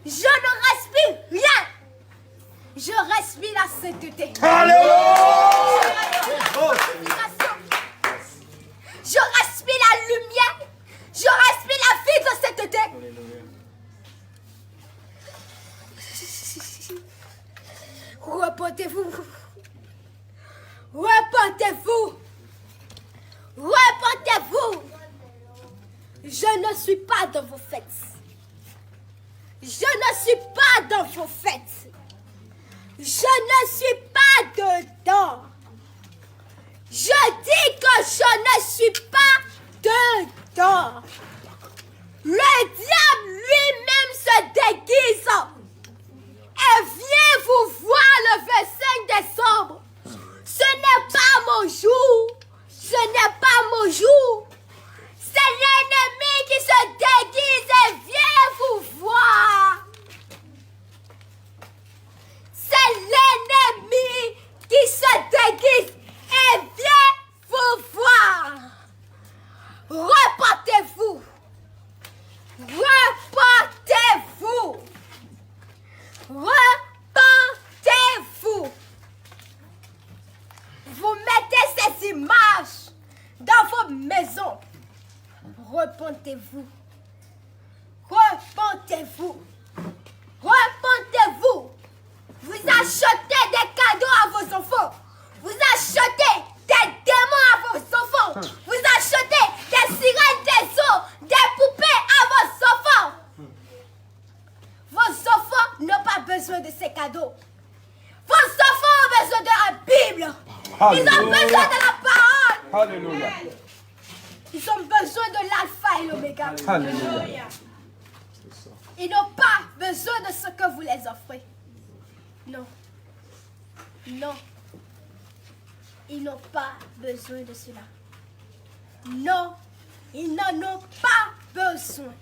Je ne respire rien. Je respire la sainteté. Alléluia. Je respire la lumière. Je respire la vie de sainteté. Repentez-vous. Repentez-vous. Repentez-vous. Je ne suis pas dans vos fêtes. Je ne suis pas dans vos fêtes. Je ne suis pas dedans. Je dis que je ne suis pas dedans. Le diable lui-même se déguise et vient vous voir le 25 décembre. Ce n'est pas mon jour. Ce n'est pas mon jour. C'est l'ennemi qui se déguise et vient vous voir. C'est l'ennemi qui se déguise et vient vous voir. Repentez-vous. Repentez-vous. Repentez-vous. Vous mettez ces images dans vos maisons. Repentez-vous. Repentez-vous. Repentez-vous. Vous achetez des cadeaux à vos enfants. Vous achetez des démons à vos enfants. Vous achetez des sirènes, des eaux, des poupées à vos enfants. Vos enfants n'ont pas besoin de ces cadeaux. Vos enfants ont besoin de la Bible. Ils ont besoin de la parole. Alléluia. Ils ont besoin de l'alpha et l'oméga. Alléluia. Ils n'ont pas besoin de ce que vous les offrez. Non. Non. Ils n'ont pas besoin de cela. Non. Ils n'en ont pas besoin.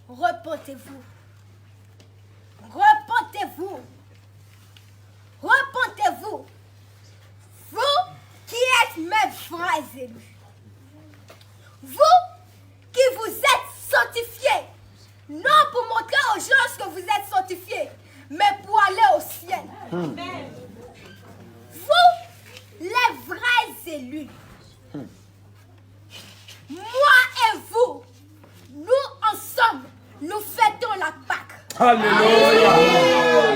Repentez-vous. Repentez-vous. Repentez-vous. Vous qui êtes mes vrais élus. Vous qui vous êtes sanctifiés. Non pour montrer aux gens que vous êtes sanctifiés, mais pour aller au ciel. Vous, les vrais élus. Moi et vous, nous ensemble, nous fêtons la Pâque. Alléluia.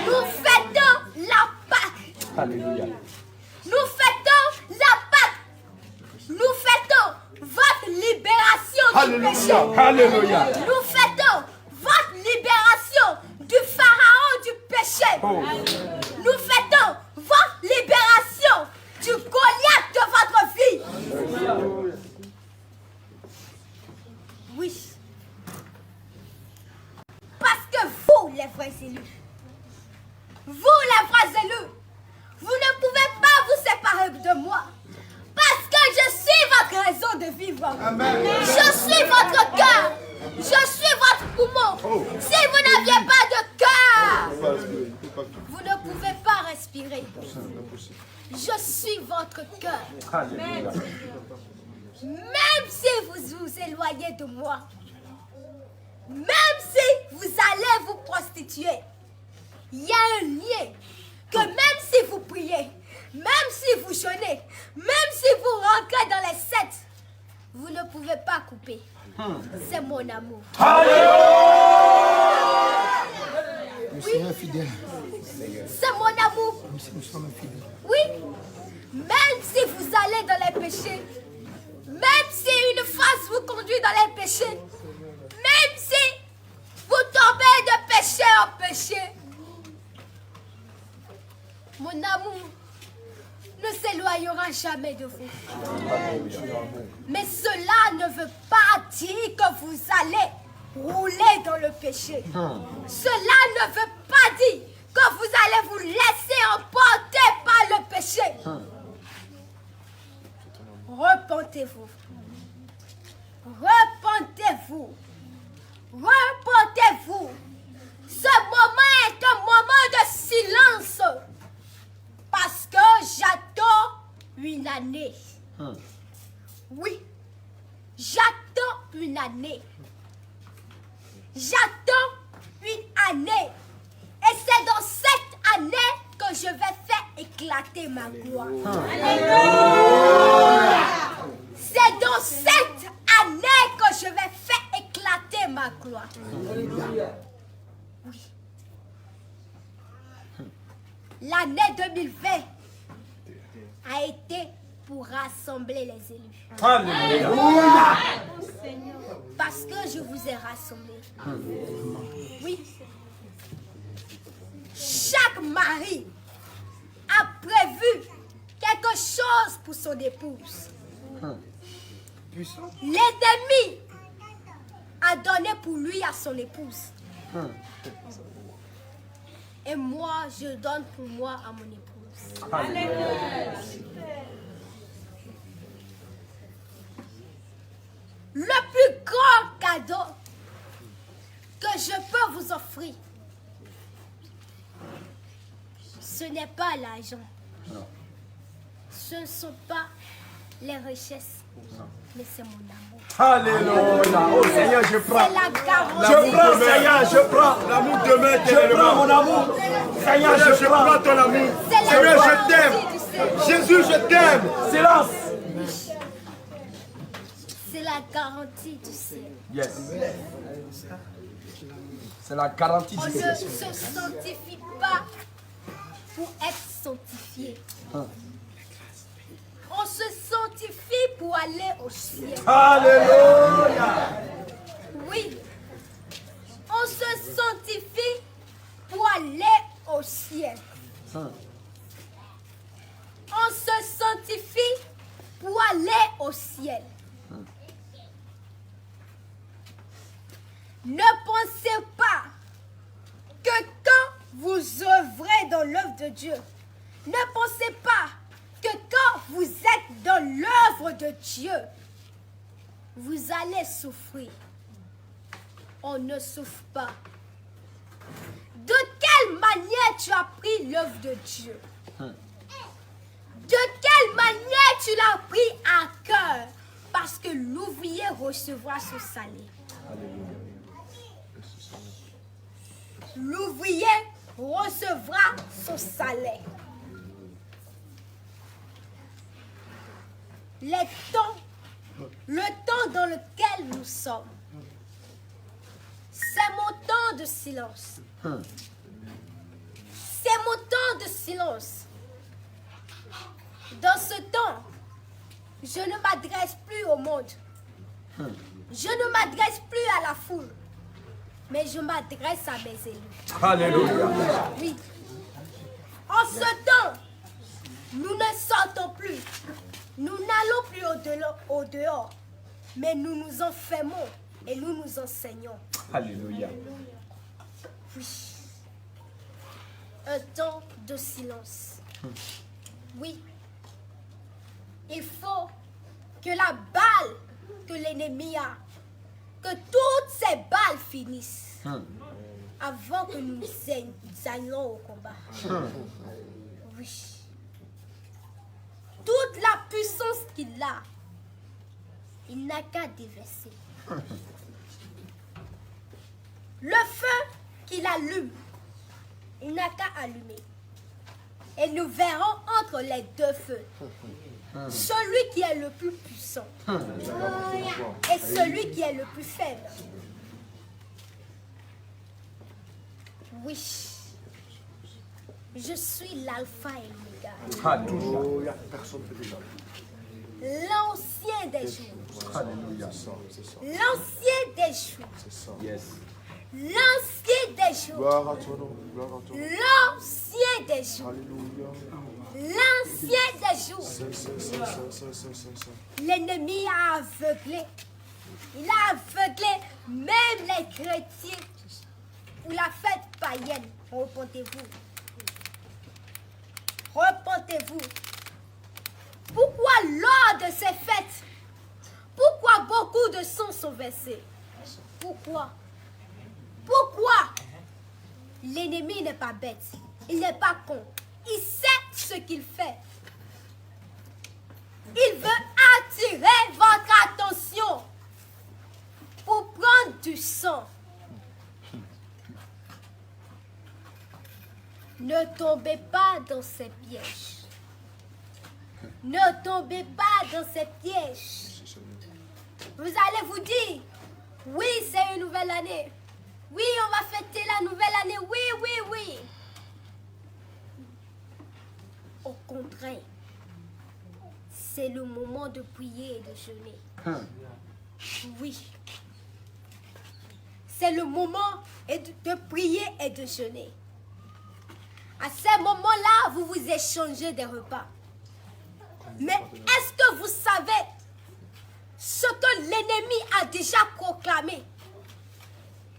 Nous fêtons la Pâque. Alléluia. Nous fêtons la Pâque. Nous fêtons votre libération du péché. Alléluia. Nous fêtons votre libération du pharaon du péché. Nous fêtons votre libération du Goliath de votre vie. Oui. Parce que vous, les vrais élus, vous, les vrais élus, vous ne pouvez pas vous séparer de moi. Parce que je suis votre raison de vivre. Amen. Je suis votre cœur. Je suis votre poumon. Si vous n'aviez pas de cœur, vous ne pouvez pas respirer. Je suis votre cœur. Même si vous vous éloignez de moi, même si vous allez vous prostituer, il y a un lien que même si vous priez, même si vous jeûnez, même si vous rentrez dans les sectes, vous ne pouvez pas couper. C'est mon amour. Oui. C'est mon amour. Oui. Même si vous allez dans les péchés, même si une face vous conduit dans les péchés, même si vous tombez de péché en péché, mon amour ne s'éloignera jamais de vous. Mais cela ne veut pas dire que vous allez rouler dans le péché. Cela ne veut pas dire que vous allez vous laisser emporter par le péché. Repentez-vous. Repentez-vous. Repentez-vous. Ce moment est un moment de silence. Parce que j'attends une année. Oui, j'attends une année. J'attends éclater ma gloire. C'est dans cette année que je vais faire éclater ma gloire. Oui. L'année 2020 a été pour rassembler les élus. Alléluia. Parce que je vous ai rassemblés. Oui. Chaque mari a prévu quelque chose pour son épouse. L'ennemi a donné pour lui à son épouse. Et moi, je donne pour moi à mon épouse. Le plus grand cadeau que je peux vous offrir, ce n'est pas l'argent. Ce ne sont pas les richesses, mais c'est mon amour. Alléluia. Oh Seigneur, je prends. C'est la garantie. Je prends, Seigneur, je prends. L'amour demeure Je prends mon amour. Seigneur, je prends. prends ton amour. C'est la Seigneur, je garantie t'aime. du Seigneur. Jésus, je t'aime. Silence. C'est la garantie du ciel. Yes. C'est la garantie On du ne Seigneur. se sanctifie pas pour être sanctifié. On se sanctifie pour aller au ciel. Alléluia. Oui. On se sanctifie pour aller au ciel. On se sanctifie pour aller au ciel. Ne pensez pas que quand vous œuvrez dans l'œuvre de Dieu, ne pensez pas que quand vous êtes dans l'œuvre de Dieu, vous allez souffrir. On ne souffre pas. De quelle manière tu as pris l'œuvre de Dieu? De quelle manière tu l'as pris à cœur? Parce que l'ouvrier recevra son salaire. L'ouvrier recevra son salaire. Le temps dans lequel nous sommes, c'est mon temps de silence. C'est mon temps de silence. Dans ce temps, je ne m'adresse plus au monde. Je ne m'adresse plus à la foule. Mais je m'adresse à mes élus. Alléluia. Oui. En ce temps, nous ne sortons plus. Nous n'allons plus au dehors. Mais nous nous enfermons et nous nous enseignons. Alléluia. Oui. Un temps de silence. Oui. Il faut que la balle que l'ennemi a, que toutes ces balles finissent avant que nous allions au combat. Oui. Toute la puissance qu'il a, il n'a qu'à déverser. Le feu qu'il allume, il n'a qu'à allumer. Et nous verrons entre les deux feux celui qui est le plus puissant et celui qui est le plus faible. Oui, je suis l'alpha et l'oméga, Alléluia. l'ancien des jours, Alléluia. l'ancien des jours, Yes. l'ancien des jours, Gloire à ton nom. Gloire à ton nom. l'ancien des jours, Alléluia. l'ancien des jours. L'ennemi a aveuglé. Il a aveuglé même les chrétiens ou la fête païenne. Repentez-vous. Repentez-vous. Pourquoi lors de ces fêtes, pourquoi beaucoup de sang sont versés? Pourquoi? Pourquoi? L'ennemi n'est pas bête. Il n'est pas con. Il sait ce qu'il fait. Il veut attirer votre attention pour prendre du sang. Ne tombez pas dans ces pièges. Ne tombez pas dans ces pièges. Vous allez vous dire, oui, c'est une nouvelle année. Oui, on va fêter la nouvelle année. Oui, oui, oui. Au contraire, c'est le moment de prier et de jeûner. Oui. C'est le moment de prier et de jeûner. À ce moment-là, vous vous échangez des repas. Mais est-ce que vous savez ce que l'ennemi a déjà proclamé?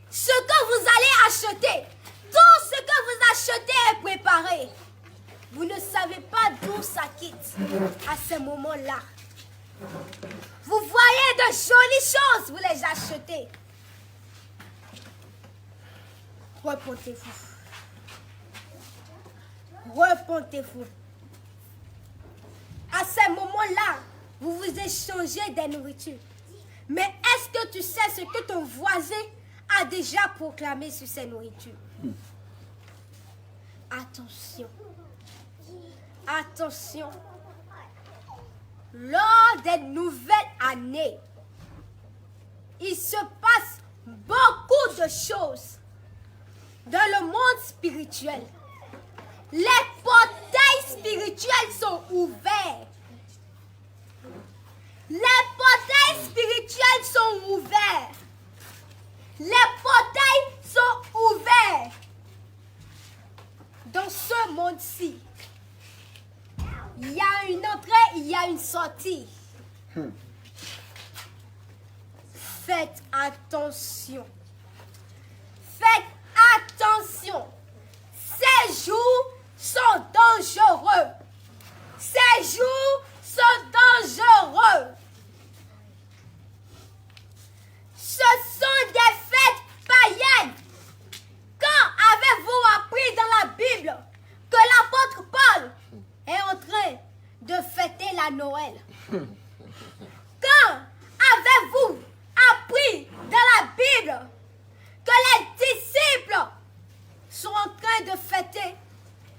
Ce que vous allez acheter, tout ce que vous achetez est préparé. Vous ne savez pas d'où ça quitte à ce moment-là. Vous voyez de jolies choses, vous les achetez. Repentez-vous. Repentez-vous. À ce moment-là, vous vous échangez des nourritures. Mais est-ce que tu sais ce que ton voisin a déjà proclamé sur ces nourritures? Attention. Attention. Lors des nouvelles années, il se passe beaucoup de choses dans le monde spirituel. Les portails spirituels sont ouverts. Les portails spirituels sont ouverts. Les portails sont ouverts. Dans ce monde-ci, il y a une entrée, il y a une sortie. Faites attention. Faites attention. Ces jours sont dangereux. Ces jours sont dangereux. Ce sont des fêtes païennes. Quand avez-vous appris dans la Bible que l'apôtre Paul est en train de fêter la Noël? Quand avez-vous appris dans la Bible que les disciples sont en train de fêter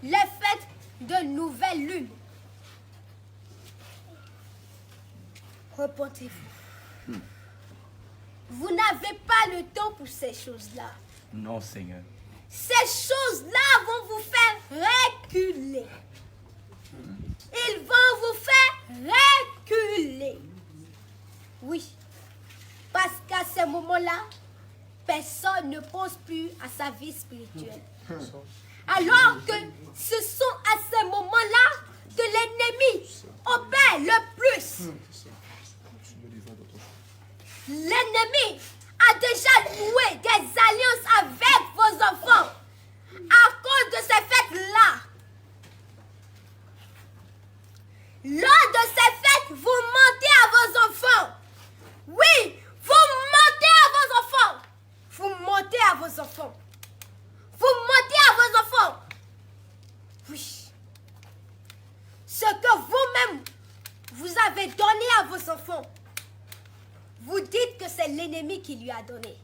les fêtes de nouvelle lune? Repentez-vous. Vous n'avez pas le temps pour ces choses-là. Non, Seigneur. Ces choses-là vont vous faire reculer. Ils vont vous faire reculer. Oui. Parce qu'à ce moment-là, personne ne pense plus à sa vie spirituelle. Alors que ce sont à ce moment-là que l'ennemi opère le plus. L'ennemi a déjà noué des alliances avec vos enfants à cause de ces fêtes-là. Lors de ces fêtes, vous mentez à vos enfants. Oui, vous mentez à vos enfants. Vous mentez à vos enfants. Vous mentez à vos enfants. Oui. Ce que vous-même, vous avez donné à vos enfants, vous dites que c'est l'ennemi qui lui a donné.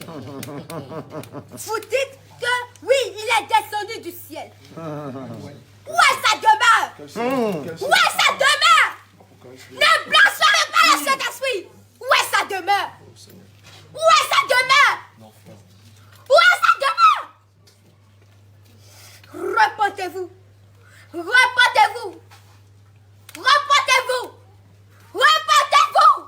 Vous dites que oui, il est descendu du ciel. Où est sa demeure? Où est sa demeure? Ne blasphémez pas le Saint-Esprit. Où est sa demeure? Où est sa demeure? Où est sa demeure? Repentez-vous. Repentez-vous. Repentez-vous. Repentez-vous.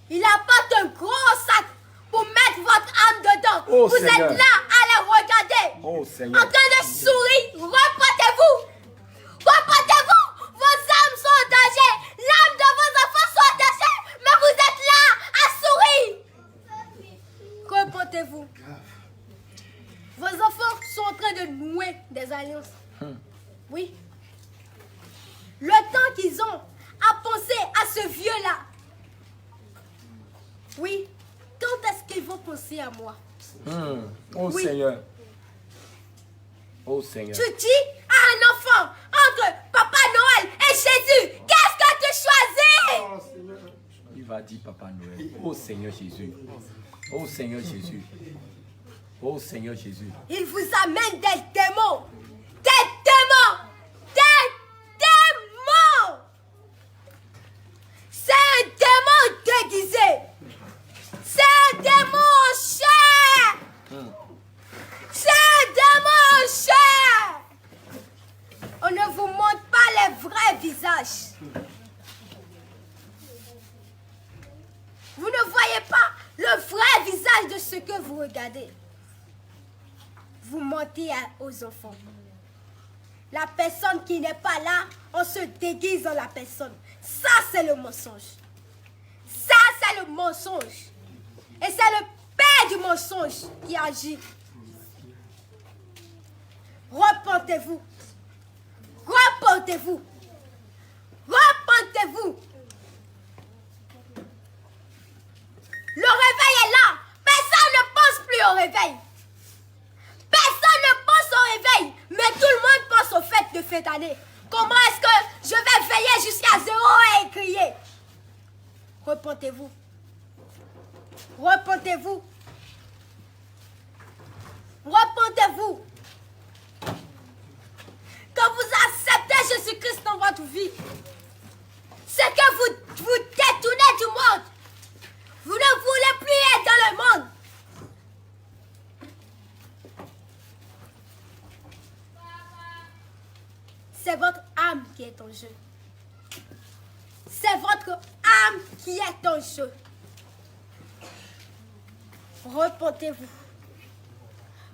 Il apporte un gros sac pour mettre votre âme dedans. Oh, vous Seigneur. êtes là à les regarder. Oh, Seigneur. En train de sourire. Repentez-vous. Repentez-vous. Vos âmes sont en danger. L'âme de vos enfants sont en danger. Mais vous êtes là à sourire. Repentez-vous. Vos enfants sont en train de nouer des alliances. Oui. Le temps qu'ils ont à penser à ce vieux-là. Oui. Quand est-ce qu'ils vont penser à moi? Oh, Oui. Seigneur. Oh, Seigneur. Tu dis à un enfant entre Papa Noël et Jésus, qu'est-ce que tu choisis? Il va dire Papa Noël. Oh, Seigneur Jésus. Oh, Seigneur Jésus. Oh, Seigneur Jésus. Il vous amène des démons. Des ce que vous regardez, vous mentez aux enfants. La personne qui n'est pas là, on se déguise dans la personne. Ça, c'est le mensonge. Ça, c'est le mensonge. Et c'est le père du mensonge qui agit. Repentez-vous. Repentez-vous. Repentez-vous. Le réveil est là. Personne ne pense plus au réveil. Personne ne pense au réveil. Mais tout le monde pense au fait de fin d'année. Comment est-ce que je vais veiller jusqu'à 0 et crier? Repentez-vous. Repentez-vous. Repentez-vous. Quand vous acceptez Jésus-Christ dans votre vie, c'est que vous détournez du monde. Vous ne voulez plus être dans le monde. C'est votre âme qui est en jeu. C'est votre âme qui est en jeu. Repentez-vous.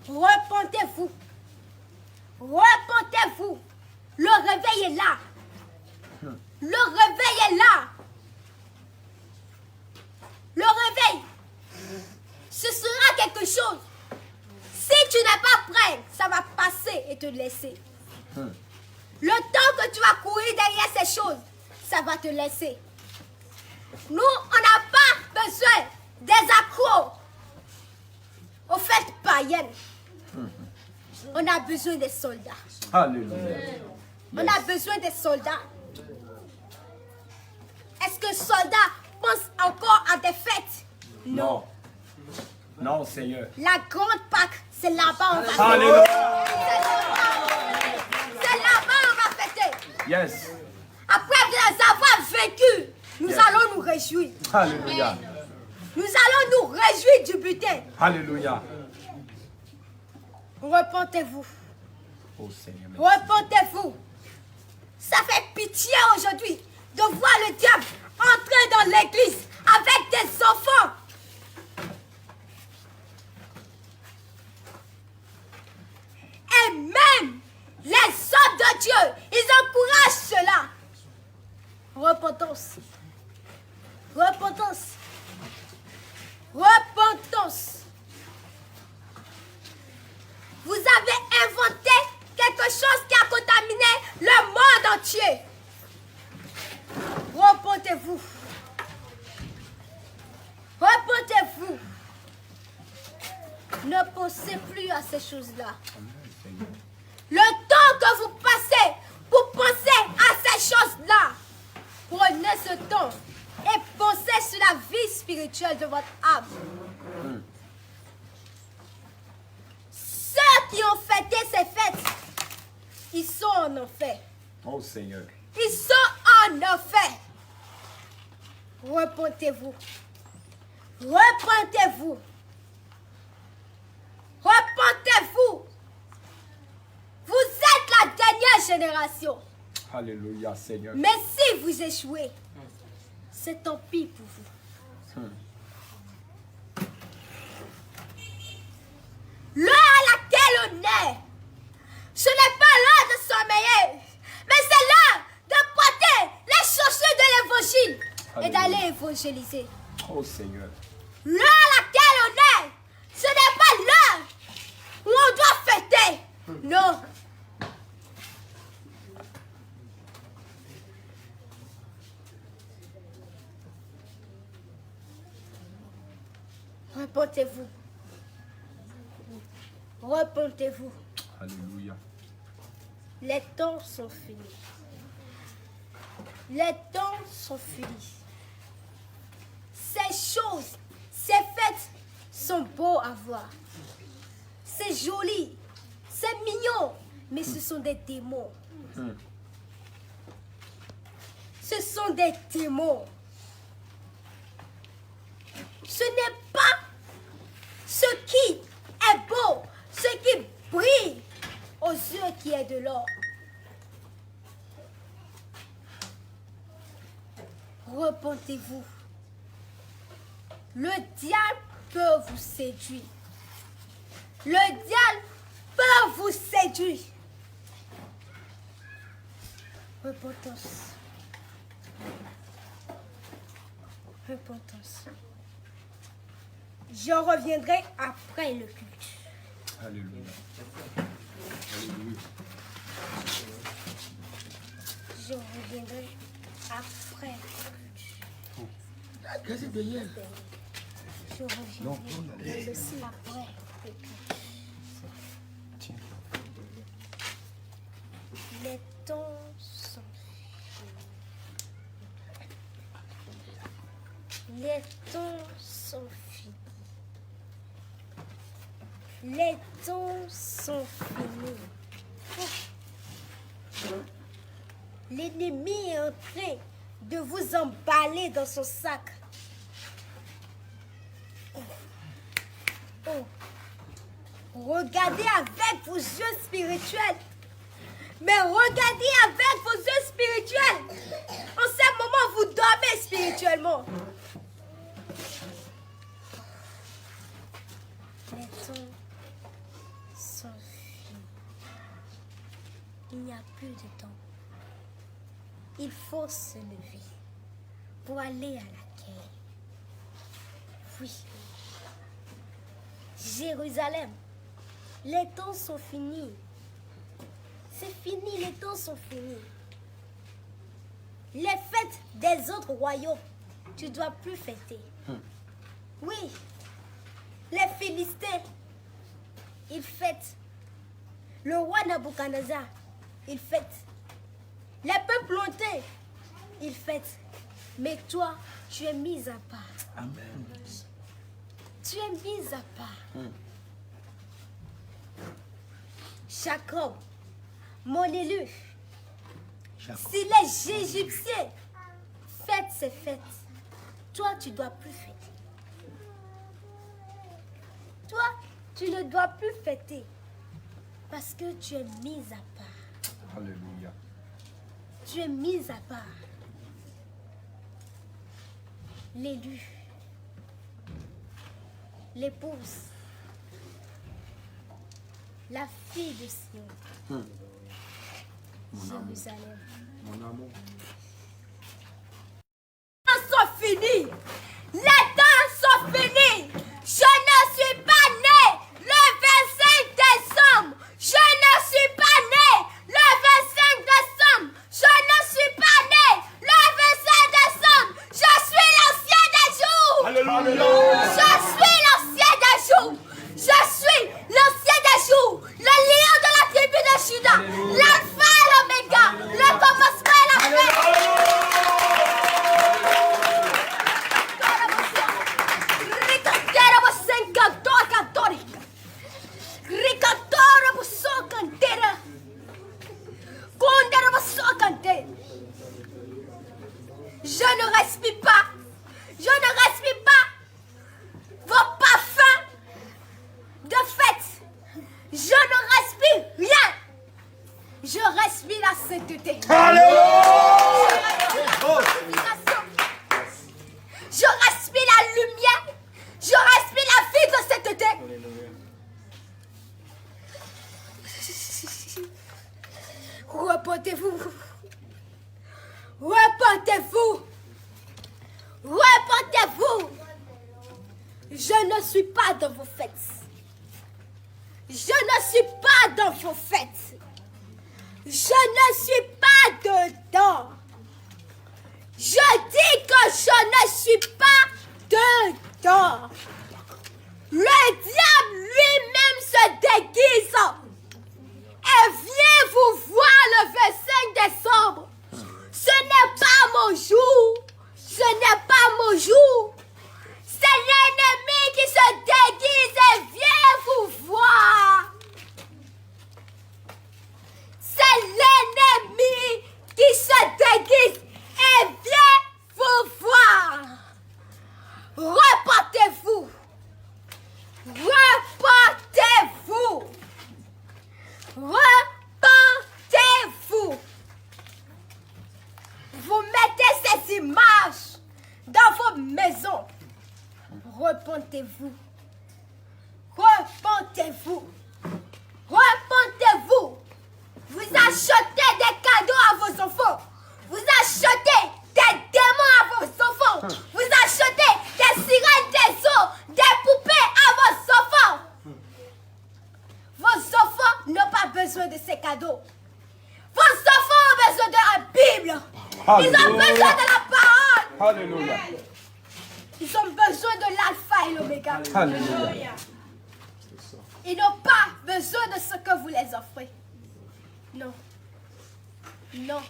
Repentez-vous. Repentez-vous. Le réveil est là. Le réveil est là. Le réveil, ce sera quelque chose. Si tu n'es pas prêt, ça va passer et te laisser. Le temps que tu vas courir derrière ces choses, ça va te laisser. Nous, on n'a pas besoin des accros aux fêtes païennes. On a besoin des soldats. Alléluia. On a besoin des soldats. Est-ce que soldats pensent encore à des fêtes? Non. Non, Seigneur. La grande Pâque, c'est là-bas on va fêter. Alléluia. C'est là-bas on va fêter. Yes. Après les avoir vaincus, nous Yes. allons nous réjouir. Alléluia. Nous allons nous réjouir du butin. Alléluia. Repentez-vous. Oh Seigneur. Repentez-vous. Ça fait pitié aujourd'hui de voir le diable entrer dans l'église avec des enfants. Et même les hommes de Dieu, ils encouragent cela. Repentance. Repentance. Repentance. Vous avez inventé quelque chose qui a contaminé le monde entier. Repentez-vous. Repentez-vous. Ne pensez plus à ces choses-là. Le temps que vous passez pour penser à ces choses-là, prenez ce temps et pensez sur la vie spirituelle de votre âme. Ceux qui ont fêté ces fêtes, ils sont en enfer. Oh Seigneur. Ils sont en enfer. Repentez-vous. Repentez-vous. Repentez-vous. Vous êtes la dernière génération. Alléluia, Seigneur. Mais si vous échouez, c'est tant pis pour vous. L'heure à laquelle on est, ce n'est pas l'heure de sommeiller, mais c'est l'heure de porter les chaussures de l'évangile et d'aller évangéliser. Oh Seigneur. L'heure à laquelle on est, ce n'est pas l'heure où on doit fêter. Non. Repentez-vous. Repentez-vous. Alléluia. Les temps sont finis. Les temps sont finis. Ces choses, ces fêtes sont beaux à voir. C'est joli, c'est mignon, mais ce sont des démons. Ce sont des démons. Ce n'est pas ce qui est beau, ce qui brille aux yeux qui est de l'or. Repentez-vous. Le diable peut vous séduire. Le diable peut vous séduire. Repentance. Repentance. Je reviendrai après le culte. Alléluia. Je reviendrai après le culte. Je reviendrai après le culte. Les temps sont finis. Les temps sont finis. Les temps sont finis. L'ennemi est en train de vous emballer dans son sac. Oh. Regardez avec vos yeux spirituels. Mais regardez avec vos yeux spirituels. En ce moment, vous dormez spirituellement. Les temps sont finis. Il n'y a plus de temps. Il faut se lever pour aller à la guerre. Oui. Jérusalem, les temps sont finis. C'est fini, les temps sont finis. Les fêtes des autres royaumes, tu ne dois plus fêter. Oui. Les Philistins, ils fêtent. Le roi Nabuchodonosor, il fête. Les peuples lointains, ils fêtent. Mais toi, tu es mis à part. Amen. Tu es mis à part. Jacob, mon élu, si les Égyptiens fêtent ces fêtes, toi, tu ne dois plus fêter. Toi, tu ne dois plus fêter parce que tu es mis à part. Alléluia. Tu es mis à part. L'élu, l'épouse, la fille de Sion, Jérusalem. Mon amour. Les temps sont finis. Les temps sont finis. Je ne suis pas né le 25 décembre. Je ne suis pas né le 25 décembre. Je ne suis pas né le 25 décembre. Je suis l'ancien des jours. Alléluia. Je suis l'ancien des jours. Je suis l'ancien des jours. Le lion de la tribu de Juda. L'alpha et l'oméga. Le commencement et la fin. Je ne respire pas. Je ne respire pas vos parfums de fête. Je ne respire rien. Je respire la sainteté. Je respire la lumière. Je respire la vie de sainteté. Repentez-vous. Repentez-vous. Repentez-vous. Je ne suis pas dans vos fêtes. Je ne suis pas dans vos fêtes. Je ne suis pas dedans. Je dis que je ne suis pas dedans. Le diable lui-même se déguise et vient vous voir le 25 décembre. Ce n'est pas mon jour. Ce n'est pas mon jour. C'est l'ennemi qui se déguise et vient vous voir. C'est l'ennemi qui se déguise et vient vous voir. Repentez-vous. Repentez-vous. Repentez-vous. Vous mettez ces images dans vos maisons. repentez-vous. Repentez-vous. Repentez-vous. Vous achetez des cadeaux à vos enfants. Vous achetez des démons à vos enfants. Vous achetez des sirènes, des eaux, des poupées à vos enfants. Vos enfants n'ont pas besoin de ces cadeaux. Vos enfants ont besoin de la Bible. Ils ont besoin de la parole. Alléluia. Ils ont besoin de l'alpha et l'oméga. Alléluia. Ils n'ont pas besoin de ce que vous les offrez. Non. Non.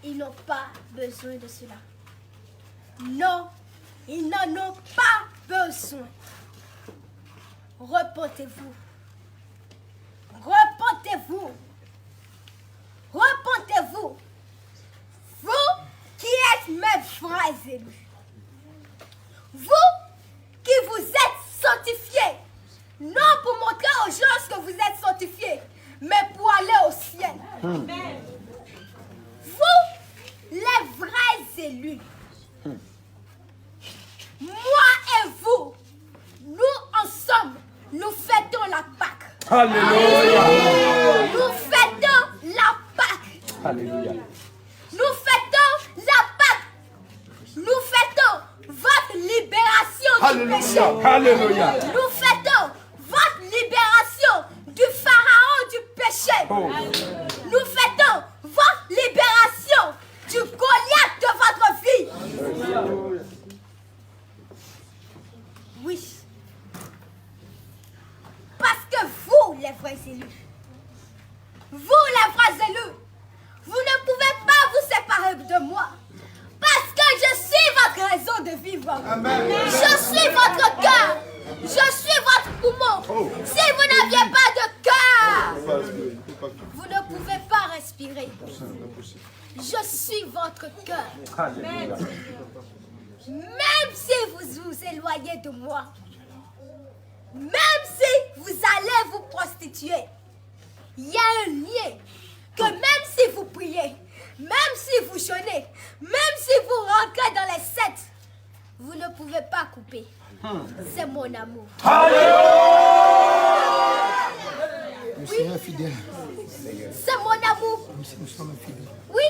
Ils n'ont pas besoin de cela. Non. Ils n'en ont pas besoin. Repentez-vous. Repentez-vous. Repentez-vous. Vous qui êtes mes frères élus. Vous qui vous êtes sanctifiés. Non pour montrer aux gens que vous êtes sanctifiés, mais pour aller au ciel. Vous, les vrais élus. Moi et vous, nous ensemble, nous fêtons la Pâque. Alléluia. Nous fêtons la Pâque. Alléluia. Nous fêtons la Pâque. Nous fêtons votre libération du péché. Alléluia. Nous fêtons votre libération du pharaon du péché. Nous fêtons votre libération du Goliath de votre vie. Oui. Parce que vous, les vrais élus, vous, les vrais élus, vous ne pouvez pas vous séparer de moi. Parce que je suis votre raison de vivre. Je suis votre cœur. Je suis votre poumon. Si vous n'aviez pas de cœur, vous ne pouvez pas respirer. Je suis votre cœur. Même si vous vous éloignez de moi, même si vous allez vous prostituer, il y a un lien que même si vous priez, même si vous jeûnez, même si vous rentrez dans les sectes, vous ne pouvez pas couper. C'est mon amour. Le Seigneur est fidèle. C'est mon amour. Nous sommes fidèles. Oui.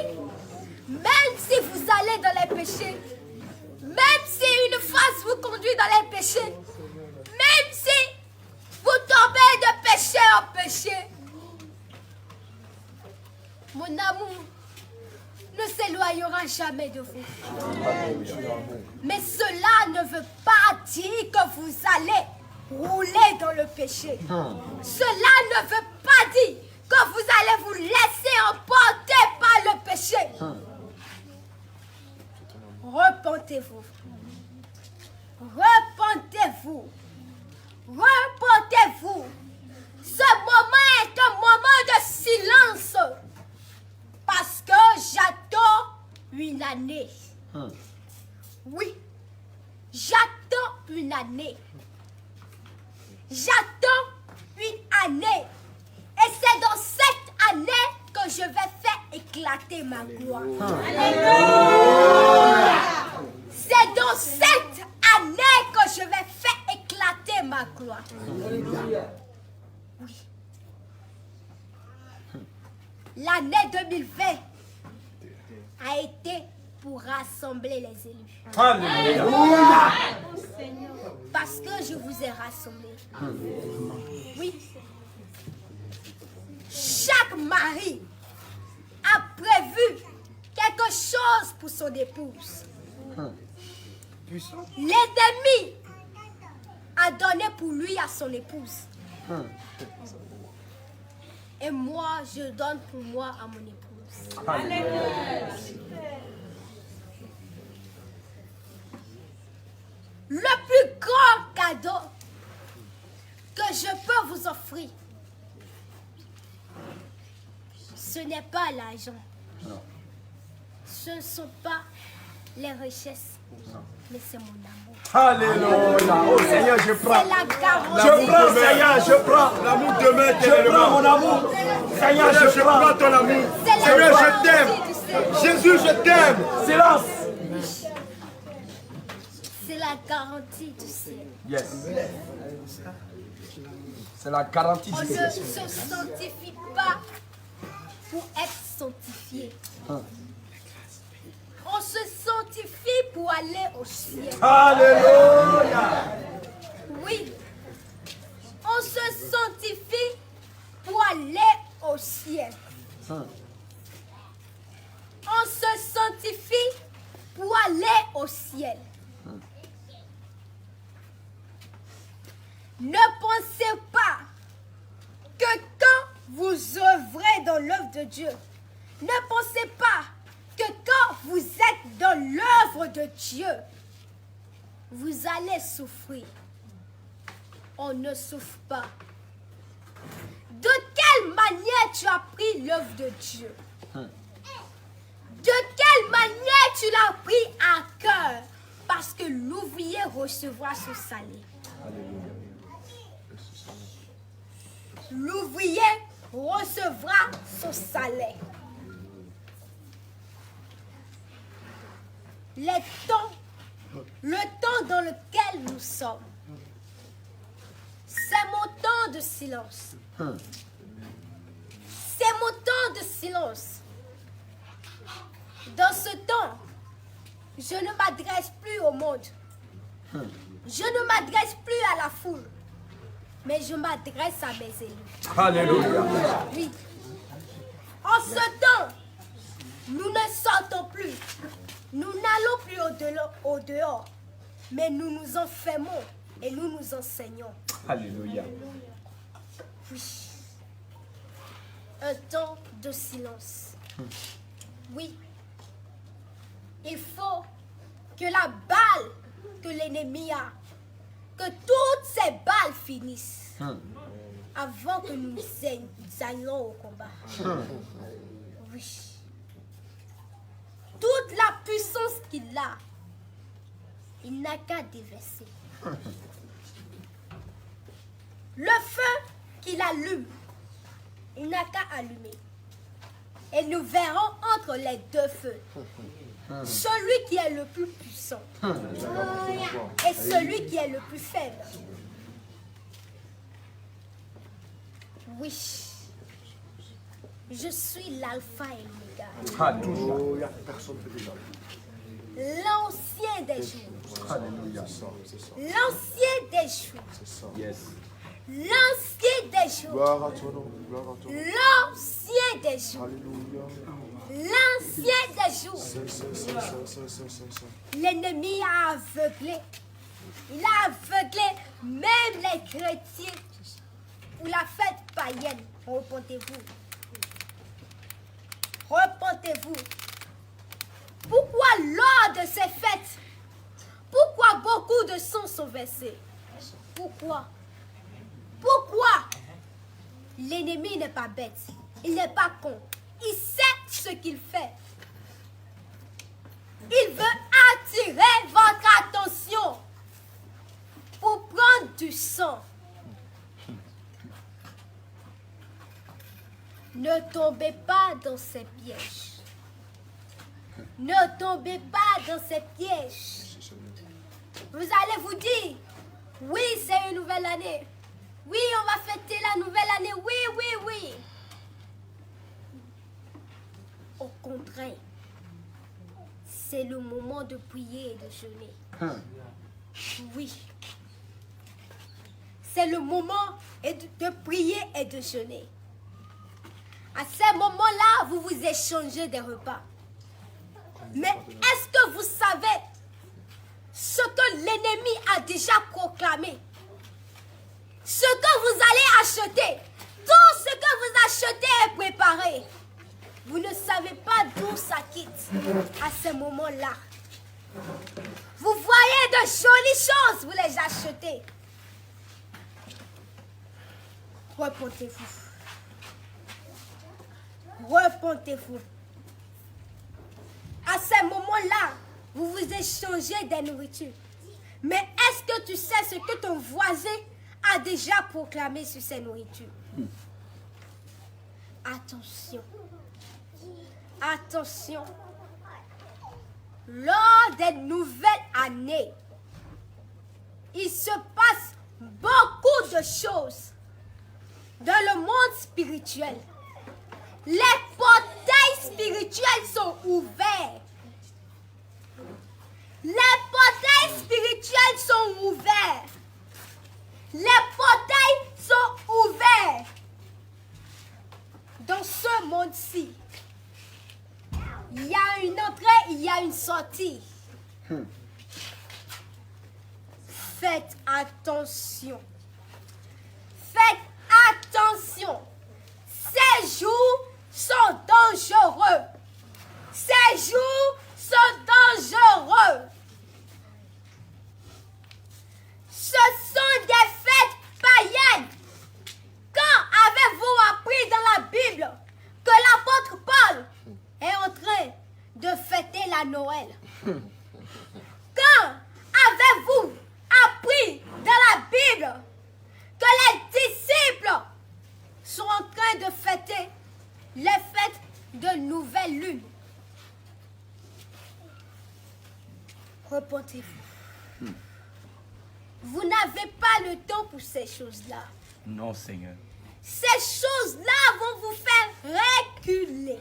Même si vous allez dans les péchés, même si une face vous conduit dans les péchés, même si vous tombez de péché en péché, mon amour ne s'éloignera jamais de vous. Mais cela ne veut pas dire que vous allez rouler dans le péché. Cela ne veut pas dire que vous allez vous laisser emporter par le péché. Repentez-vous. Repentez-vous. Repentez-vous. Ce moment est un moment de silence. Parce que j'attends une année. Oui, j'attends une année. J'attends une année. Et c'est dans cette année que je vais faire éclater ma gloire. C'est dans cette année que je vais faire éclater ma gloire. Oui. L'année 2020 a été pour rassembler les élus. Alléluia. Parce que je vous ai rassemblés. Oui. Chaque mari a prévu quelque chose pour son épouse. L'ennemi a donné pour lui à son épouse. Et moi, je donne pour moi à mon épouse. Le plus grand cadeau que je peux vous offrir, ce n'est pas l'argent. Ce ne sont pas les richesses, mais c'est mon amour. Alléluia. Oh Seigneur, je prends. C'est la garantie. Je prends, Seigneur, je prends. L'amour demain, je prends mon amour. Seigneur, je prends ton amour. C'est la Seigneur, je garantie t'aime. du Seigneur. Jésus, je t'aime. Silence. C'est la la garantie du ciel. Yes. C'est la garantie On du ne ciel. se sanctifie pas pour être sanctifié. On se sanctifie pour aller au ciel. Alléluia. Oui. On se sanctifie pour aller au ciel. On se sanctifie pour aller au ciel. Ne pensez pas que quand vous œuvrez dans l'œuvre de Dieu, ne pensez pas que quand vous êtes dans l'œuvre de Dieu, vous allez souffrir. On ne souffre pas. De quelle manière tu as pris l'œuvre de Dieu? De quelle manière tu l'as pris à cœur? Parce que l'ouvrier recevra son salaire. L'ouvrier recevra son salaire. Le temps dans lequel nous sommes, c'est mon temps de silence. C'est mon temps de silence. Dans ce temps, je ne m'adresse plus au monde. Je ne m'adresse plus à la foule. Mais je m'adresse à mes élus. Alléluia. Oui. En ce temps, nous ne sortons plus. Nous n'allons plus au dehors. Mais nous nous enfermons et nous nous enseignons. Alléluia. Oui. Un temps de silence. Oui. Il faut que la balle que l'ennemi a, que toutes ces balles finissent avant que nous allions au combat. Oui. Toute la puissance qu'il a, il n'a qu'à déverser. Le feu qu'il allume, il n'a qu'à allumer. Et nous verrons entre les deux feux celui qui est le plus puissant et celui qui est le plus faible. Oui, je suis l'alpha et l'oméga, Alléluia. l'ancien des jours, Alléluia. l'ancien des jours, Yes. l'ancien des jours, Gloire à ton nom. Gloire à ton nom. l'ancien des jours, Alléluia. l'ancien des jours. L'ennemi a aveuglé. Il a aveuglé même les chrétiens ou la fête païenne. Repentez-vous. Repentez-vous. Pourquoi lors de ces fêtes, pourquoi beaucoup de sang sont versés? Pourquoi? Pourquoi? L'ennemi n'est pas bête. Il n'est pas con. Il sait ce qu'il fait. Il veut attirer votre attention pour prendre du sang. Ne tombez pas dans ces pièges. Ne tombez pas dans ces pièges. Vous allez vous dire, oui, c'est une nouvelle année. Oui, on va fêter la nouvelle année. Oui, oui, oui. Au contraire, c'est le moment de prier et de jeûner. Oui. C'est le moment de prier et de jeûner. À ce moment-là, vous vous échangez des repas. Mais est-ce que vous savez ce que l'ennemi a déjà proclamé? Ce que vous allez acheter, tout ce que vous achetez est préparé. Vous ne savez pas d'où ça quitte à ce moment-là. Vous voyez de jolies choses, vous les achetez. Repentez-vous. Repentez-vous. À ce moment-là, vous vous échangez des nourritures. Mais est-ce que tu sais ce que ton voisin a déjà proclamé sur ces nourritures? Attention. Attention. Lors des nouvelles années, il se passe beaucoup de choses dans le monde spirituel. Les portails spirituels sont ouverts. Les portails spirituels sont ouverts. Les portails sont ouverts. Dans ce monde-ci, il y a une entrée, il y a une sortie. Faites attention. Faites attention. Ces jours sont dangereux. Ces jours sont dangereux. Ce sont des fêtes païennes. Quand avez-vous appris dans la Bible que l'apôtre Paul est en train de fêter la Noël? Quand avez-vous appris dans la Bible que les disciples sont en train de fêter les fêtes de nouvelle lune? Repentez-vous. Vous n'avez pas le temps pour ces choses-là. Non, Seigneur. Ces choses-là vont vous faire reculer.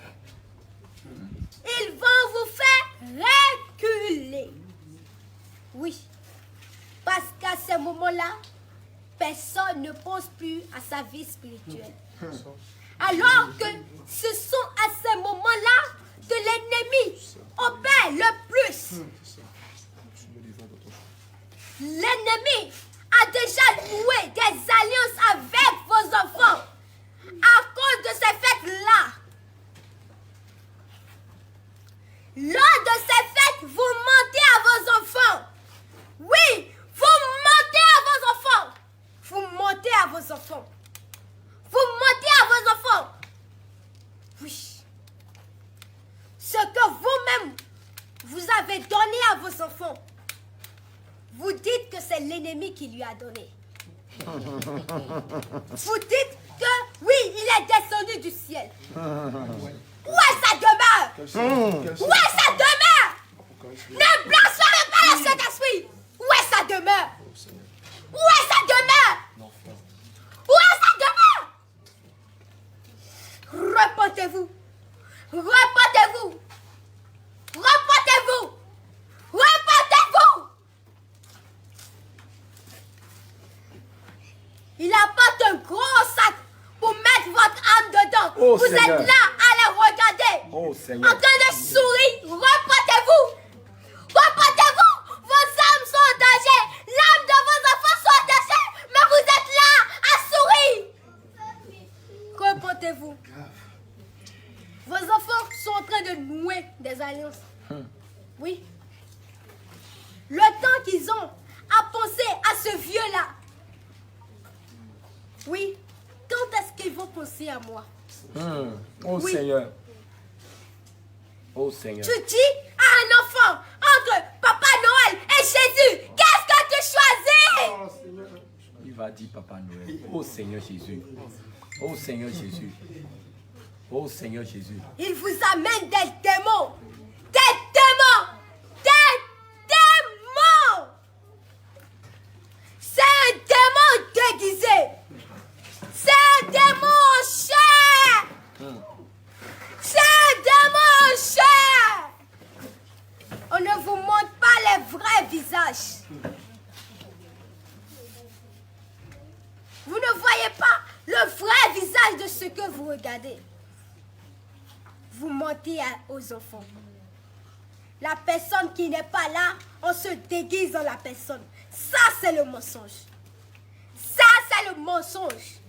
Ils vont vous faire reculer. Oui. Parce qu'à ces moments-là, personne ne pense plus à sa vie spirituelle. Alors que ce sont à ces moments-là que l'ennemi opère le plus. L'ennemi a déjà noué des alliances avec vos enfants à cause de ces fêtes-là. Lors de ces fêtes, vous mentez à vos enfants. Oui, vous mentez à vos enfants. Vous mentez à vos enfants. Vous mentez à vos enfants. Oui. Ce que vous-même, vous avez donné à vos enfants, vous dites que c'est l'ennemi qui lui a donné. Vous dites que oui, il est descendu du ciel. Où est sa demeure? Où est sa demeure? Ne blasphémez pas le Saint-Esprit. Où est sa demeure? Où est sa demeure? Où est sa demeure? Repentez-vous. Repentez-vous. Repentez-vous. Repentez-vous. Il apporte un gros sac pour mettre votre âme dedans. Oh, vous Seigneur. êtes là à les regarder. Oh, En Seigneur. train de sourire. Repentez-vous. Repentez-vous. Vos âmes sont en danger. L'âme de vos enfants sont en danger. Mais vous êtes là à sourire. Repentez-vous. Vos enfants sont en train de nouer des alliances. Oui. Le temps qu'ils ont à penser à ce vieux-là. Oui. Quand est-ce qu'ils vont penser à moi? Oh, Oui. Seigneur. Oh, Seigneur. Tu dis à un enfant entre Papa Noël et Jésus, qu'est-ce que tu choisis? Il va dire Papa Noël. Oh, Seigneur Jésus. Oh, Seigneur Jésus. Oh, Seigneur Jésus. Il vous amène des démons. Des démons. Des démons. C'est un démon déguisé. C'est un démon en chair. C'est un démon en chair. On ne vous montre pas les vrais visages. Vous ne voyez pas le vrai visage de ce que vous regardez. Vous mentez aux enfants. La personne qui n'est pas là, on se déguise dans la personne. Ça, c'est le mensonge. Ça, c'est le mensonge.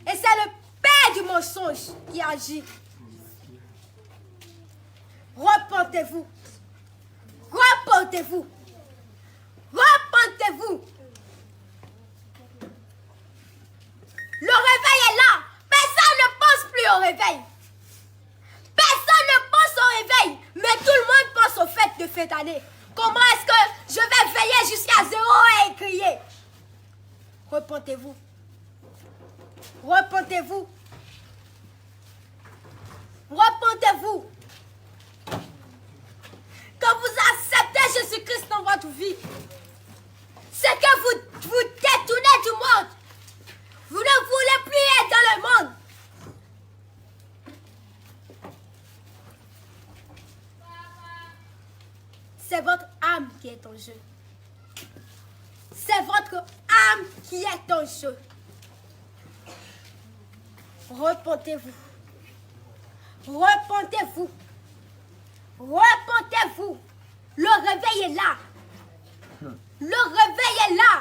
Et c'est le père du mensonge qui agit. Repentez-vous. Repentez-vous. Repentez-vous. Le réveil est là. Personne ne pense plus au réveil. Personne ne pense au réveil. Mais tout le monde pense aux fêtes de fin d'année. Comment est-ce que je vais veiller jusqu'à 0 et crier? Repentez-vous. Repentez-vous. Repentez-vous. Quand vous acceptez Jésus-Christ dans votre vie, c'est que vous détournez du monde. Vous ne voulez plus être dans le monde. C'est votre âme qui est en jeu. C'est votre âme qui est en jeu. Repentez-vous. Repentez-vous. Repentez-vous. Le réveil est là. Le réveil est là.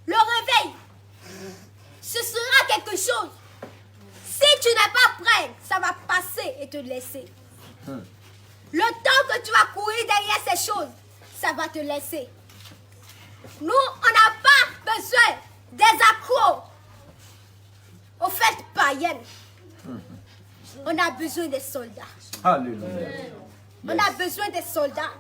Le réveil, ce sera quelque chose. Si tu n'es pas prêt, ça va passer et te laisser. Le temps que tu vas courir derrière ces choses, ça va te laisser. Nous, on n'a pas besoin des accros aux fêtes païennes. On a besoin des soldats. Alléluia. On a besoin des soldats.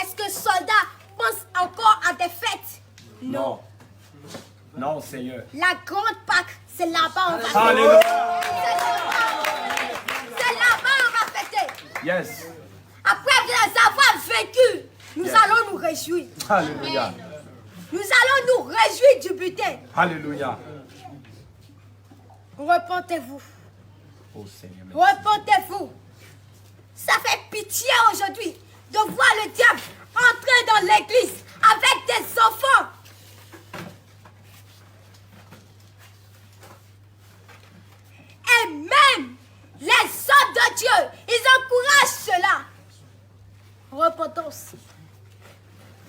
Est-ce que soldats pensent encore à des fêtes? Non. Non, Seigneur. La grande Pâque, c'est là-bas on va Alléluia. C'est là-bas on va fêter. Yes. Après les avoir vaincus, nous allons nous réjouir. Alléluia. Nous allons nous réjouir du butin. Alléluia. Repentez-vous. Oh Seigneur. Repentez-vous. Ça fait pitié aujourd'hui de voir le diable entrer dans l'église avec des enfants. Et même les hommes de Dieu, ils encouragent cela. Repentance.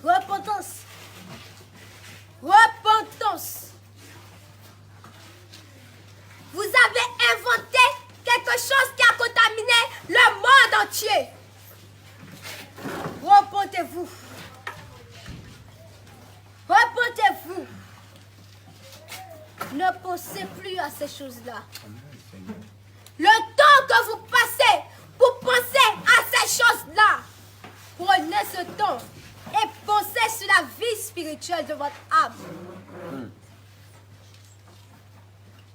Repentance. Repentance. Vous avez inventé quelque chose qui a contaminé le monde entier. Repentez-vous. Repentez-vous. Ne pensez plus à ces choses-là. Le temps que vous passez pour penser à ces choses-là, prenez ce temps et pensez sur la vie spirituelle de votre âme.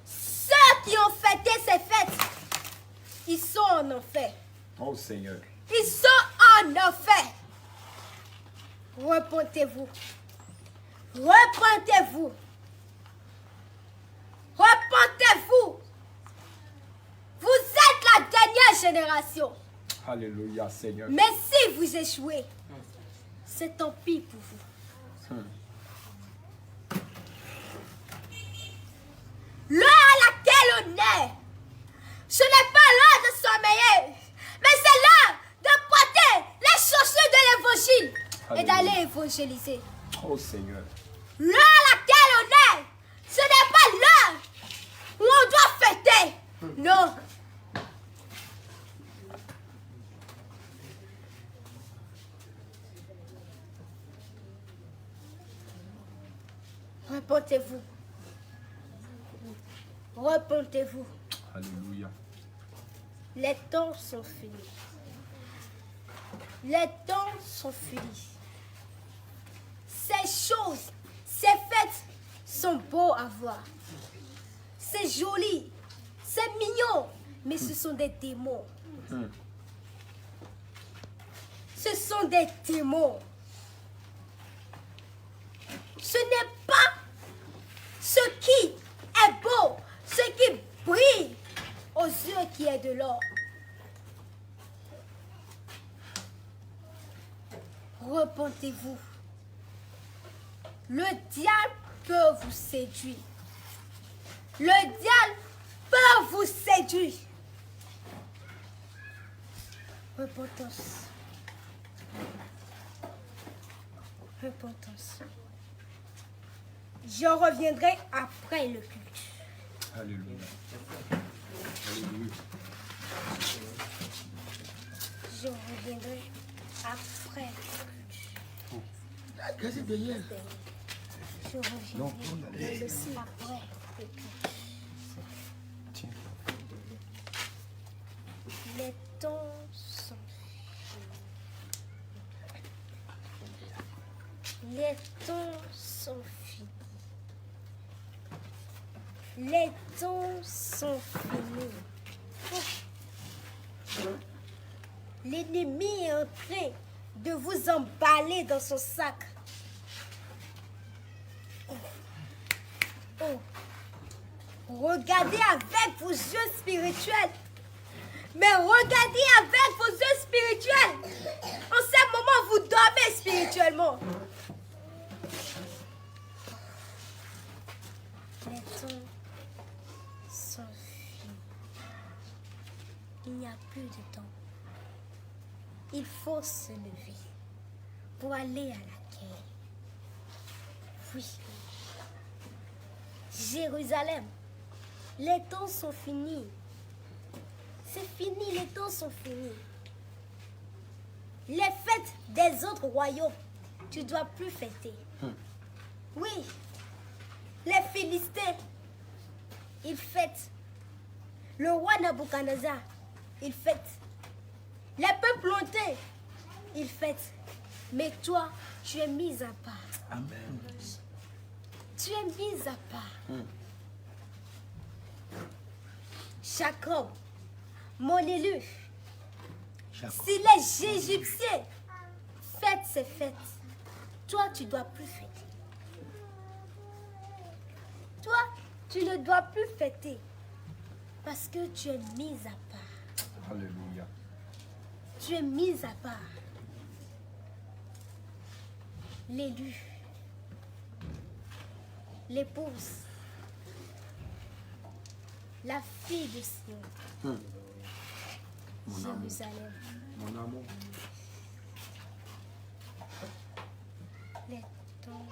Ceux qui ont fêté ces fêtes, ils sont en enfer. Oh Seigneur. Ils sont en enfer. Repentez-vous. Repentez-vous. Repentez-vous. Vous êtes la dernière génération. Alléluia, Seigneur. Mais si vous échouez, c'est tant pis pour vous. L'heure à laquelle on est, ce n'est pas l'heure de sommeiller, mais c'est l'heure de porter les chaussures de l'évangile et d'aller évangéliser. Oh Seigneur. L'heure à laquelle on est, ce n'est pas l'heure où on doit fêter. Non. Repentez-vous. Repentez-vous. Alléluia. Les temps sont finis. Les temps sont finis. Ces choses, ces fêtes sont beaux à voir. C'est joli, c'est mignon, mais ce sont des démons. Ce sont des démons. Ce n'est pas ce qui est beau, ce qui brille aux yeux qui est de l'or. Repentez-vous. Le diable peut vous séduire. Le diable peut vous séduire. Repentance. Repentance. Je reviendrai après le culte. Alléluia. Alléluia. Je reviendrai après le culte. Qu'est-ce que c'est? Je reviendrai après le culte. Les temps sont finis. Les temps sont finis. Les temps sont finis. Oh. L'ennemi est en train de vous emballer dans son sac. Oh. Regardez avec vos yeux spirituels. Mais regardez avec vos yeux spirituels. En ce moment, vous dormez spirituellement. Les temps sont finis. Il n'y a plus de temps. Il faut se lever pour aller à la guerre. Oui. Jérusalem, les temps sont finis. C'est fini, les temps sont finis. Les fêtes des autres royaumes, tu ne dois plus fêter. Oui, les Philistins, ils fêtent. Le roi Nabuchodonosor, il fête. Les peuples hontés, ils fêtent. Mais toi, tu es mis à part. Amen. Tu es mis à part. Jacob, mon élu, si les Égyptiens fêtent ces fêtes, toi, tu ne dois plus fêter. Toi, tu ne dois plus fêter parce que tu es mis à part. Alléluia. Tu es mis à part. L'élu, l'épouse, la fille de Sion, Jérusalem. Mon amour. Les temps